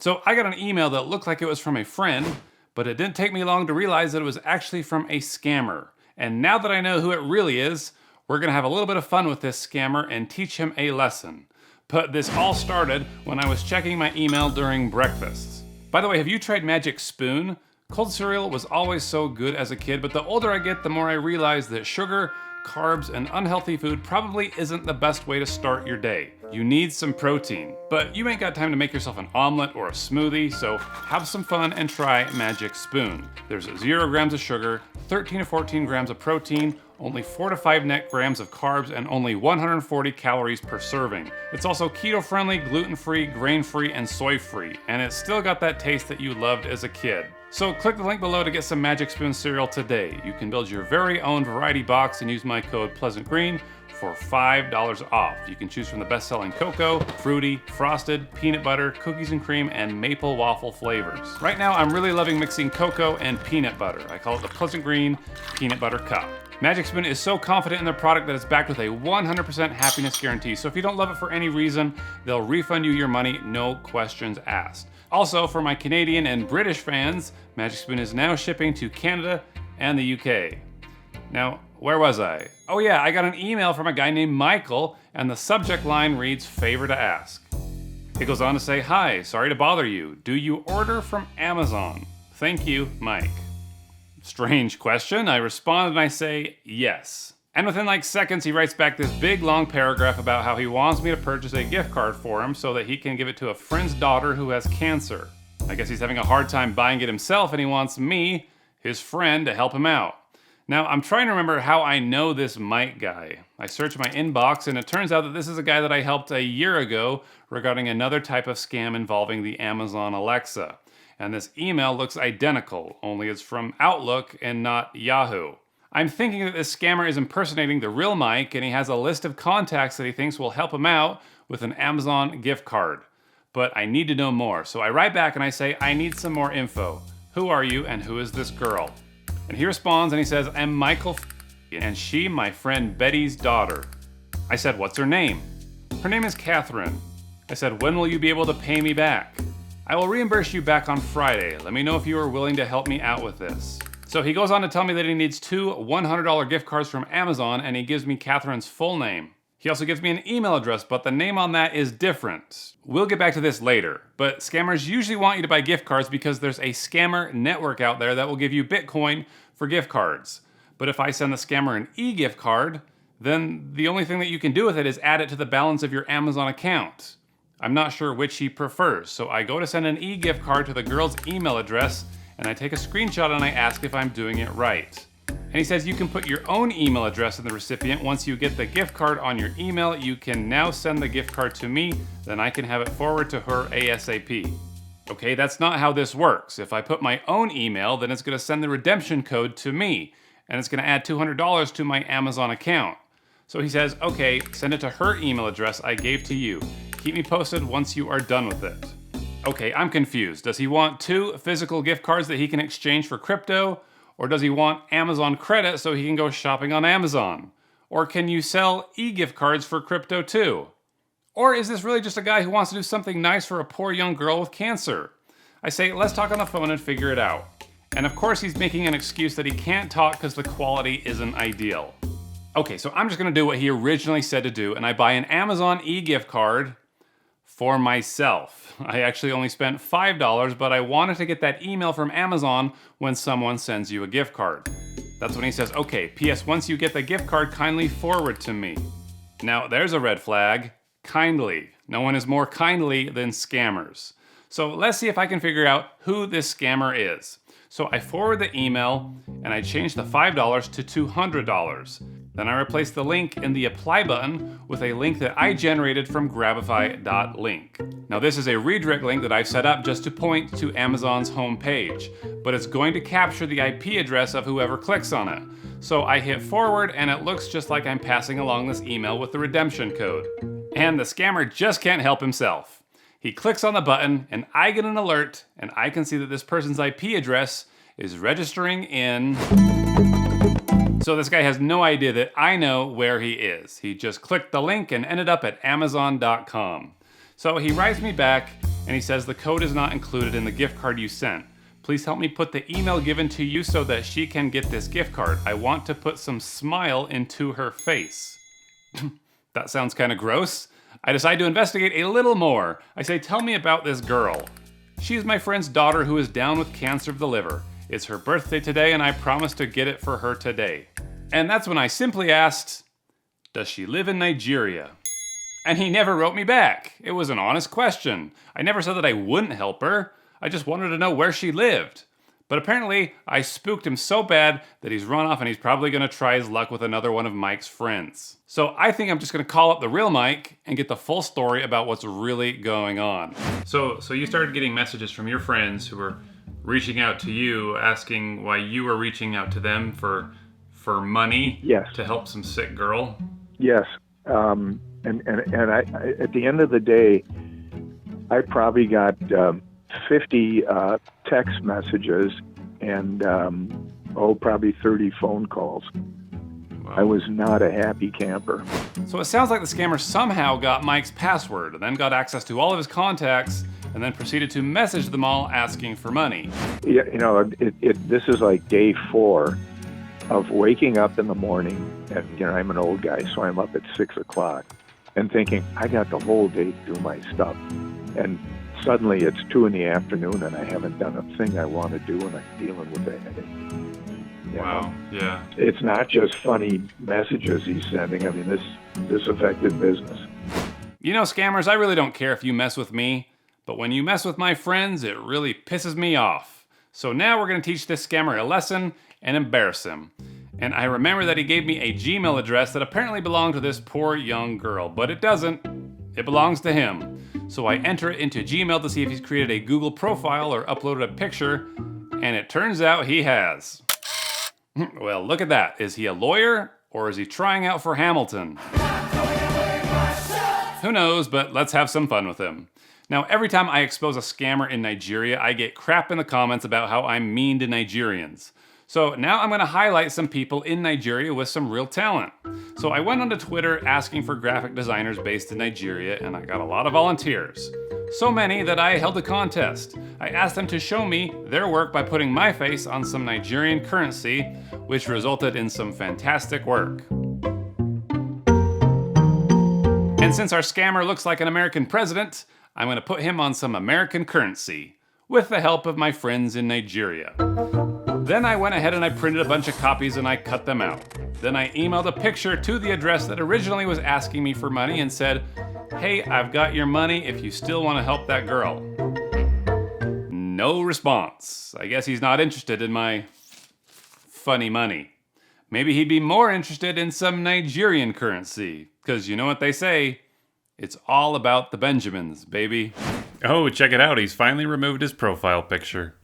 So I got an email that looked like it was from a friend, but it didn't take me long to realize that it was actually from a scammer. And now that I know who it really is, we're gonna have a little bit of fun with this scammer and teach him a lesson. But this all started when I was checking my email during breakfast. By the way, have you tried Magic Spoon? Cold cereal was always so good as a kid, but the older I get, the more I realize that sugar, carbs, and unhealthy food probably isn't the best way to start your day. You need some protein, but you ain't got time to make yourself an omelet or a smoothie, so have some fun and try Magic Spoon. There's 0 grams of sugar, 13 to 14 grams of protein, only 4 to 5 net grams of carbs, and only 140 calories per serving. It's also keto-friendly, gluten-free, grain-free, and soy-free, and it's still got that taste that you loved as a kid. So click the link below to get some Magic Spoon cereal today. You can build your very own variety box and use my code PleasantGreen for $5 off. You can choose from the best-selling cocoa, fruity, frosted, peanut butter, cookies and cream, and maple waffle flavors. Right now, I'm really loving mixing cocoa and peanut butter. I call it the Pleasant Green Peanut Butter Cup. Magic Spoon is so confident in their product that it's backed with a 100% happiness guarantee. So if you don't love it for any reason, they'll refund you your money, no questions asked. Also, for my Canadian and British fans, Magic Spoon is now shipping to Canada and the UK. Now, where was I? Oh yeah, I got an email from a guy named Michael, and the subject line reads, "Favor to ask." It goes on to say, "Hi, sorry to bother you. Do you order from Amazon? Thank you, Mike." Strange question. I respond and I say, yes. And within like seconds, he writes back this big long paragraph about how he wants me to purchase a gift card for him so that he can give it to a friend's daughter who has cancer. I guess he's having a hard time buying it himself and he wants me, his friend, to help him out. Now, I'm trying to remember how I know this Mike guy. I searched my inbox and it turns out that this is a guy that I helped a year ago regarding another type of scam involving the Amazon Alexa. And this email looks identical, only it's from Outlook and not Yahoo. I'm thinking that this scammer is impersonating the real Mike and he has a list of contacts that he thinks will help him out with an Amazon gift card. But I need to know more, so I write back and I say, I need some more info. Who are you and who is this girl? And he responds and he says, I'm Michael and she my friend Betty's daughter. I said, what's her name? Her name is Catherine. I said, when will you be able to pay me back? I will reimburse you back on Friday. Let me know if you are willing to help me out with this. So he goes on to tell me that he needs 2 $100 gift cards from Amazon and he gives me Catherine's full name. He also gives me an email address, but the name on that is different. We'll get back to this later, but scammers usually want you to buy gift cards because there's a scammer network out there that will give you Bitcoin for gift cards. But if I send the scammer an e-gift card, then the only thing that you can do with it is add it to the balance of your Amazon account. I'm not sure which he prefers, so I go to send an e-gift card to the girl's email address and I take a screenshot and I ask if I'm doing it right. And he says you can put your own email address in the recipient. Once you get the gift card on your email, you can now send the gift card to me, then I can have it forward to her ASAP. Okay, that's not how this works. If I put my own email, then it's gonna send the redemption code to me, and it's gonna add $200 to my Amazon account. So he says, okay, send it to her email address I gave to you. Keep me posted once you are done with it. Okay, I'm confused. Does he want 2 physical gift cards that he can exchange for crypto? Or does he want Amazon credit so he can go shopping on Amazon? Or can you sell e-gift cards for crypto too? Or is this really just a guy who wants to do something nice for a poor young girl with cancer? I say, let's talk on the phone and figure it out. And of course he's making an excuse that he can't talk because the quality isn't ideal. Okay, so I'm just gonna do what he originally said to do and I buy an Amazon e-gift card for myself. I actually only spent $5, but I wanted to get that email from Amazon when someone sends you a gift card. That's when he says, okay, P.S. once you get the gift card, kindly forward to me. Now, there's a red flag. Kindly. No one is more kindly than scammers. So let's see if I can figure out who this scammer is. So I forward the email and I change the $5 to $200. Then I replace the link in the apply button with a link that I generated from grabify.link. Now this is a redirect link that I've set up just to point to Amazon's homepage, but it's going to capture the IP address of whoever clicks on it. So I hit forward and it looks just like I'm passing along this email with the redemption code. And the scammer just can't help himself. He clicks on the button and I get an alert and I can see that this person's IP address is registering in... So this guy has no idea that I know where he is. He just clicked the link and ended up at Amazon.com. So he writes me back and he says the code is not included in the gift card you sent. Please help me put the email given to you so that she can get this gift card. I want to put some smile into her face. That sounds kind of gross. I decide to investigate a little more. I say, tell me about this girl. She is my friend's daughter who is down with cancer of the liver. It's her birthday today and I promised to get it for her today. And that's when I simply asked, does she live in Nigeria? And he never wrote me back. It was an honest question. I never said that I wouldn't help her. I just wanted to know where she lived. But apparently, I spooked him so bad that he's run off and he's probably gonna try his luck with another one of Mike's friends. So I think I'm just gonna call up the real Mike and get the full story about what's really going on. So you started getting messages from your friends who were reaching out to you, asking why you were reaching out to them for money. Yes. To help some sick girl? Yes. And I, at the end of the day, I probably got 50 text messages and probably 30 phone calls. Wow. I was not a happy camper. So it sounds like the scammer somehow got Mike's password and then got access to all of his contacts and then proceeded to message them all asking for money. Yeah, this is like day 4 of waking up in the morning, and I'm an old guy, so I'm up at 6 o'clock and thinking, I got the whole day to do my stuff. And suddenly it's 2 in the afternoon and I haven't done a thing I want to do and I'm dealing with a headache. Wow, yeah. It's not just funny messages he's sending. I mean, this affected business. You know, scammers, I really don't care if you mess with me, but when you mess with my friends, it really pisses me off. So now we're going to teach this scammer a lesson and embarrass him. And I remember that he gave me a Gmail address that apparently belonged to this poor young girl, but it doesn't. It belongs to him. So I enter it into Gmail to see if he's created a Google profile or uploaded a picture, and it turns out he has. Well, look at that. Is he a lawyer or is he trying out for Hamilton? Who knows, but let's have some fun with him. Now, every time I expose a scammer in Nigeria, I get crap in the comments about how I'm mean to Nigerians. So now I'm going to highlight some people in Nigeria with some real talent. So I went onto Twitter asking for graphic designers based in Nigeria, and I got a lot of volunteers. So many that I held a contest. I asked them to show me their work by putting my face on some Nigerian currency, which resulted in some fantastic work. And since our scammer looks like an American president, I'm going to put him on some American currency, with the help of my friends in Nigeria. Then I went ahead and I printed a bunch of copies and I cut them out. Then I emailed a picture to the address that originally was asking me for money and said, hey, I've got your money if you still want to help that girl. No response. I guess he's not interested in my funny money. Maybe he'd be more interested in some Nigerian currency, because you know what they say, it's all about the Benjamins, baby. Oh, check it out, he's finally removed his profile picture.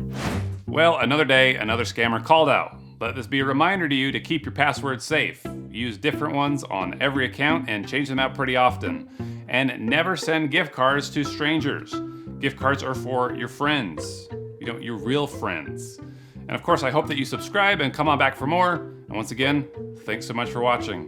Well, another day, another scammer called out. Let this be a reminder to you to keep your passwords safe. Use different ones on every account and change them out pretty often. And never send gift cards to strangers. Gift cards are for your friends. Your real friends. And of course, I hope that you subscribe and come on back for more. And once again, thanks so much for watching.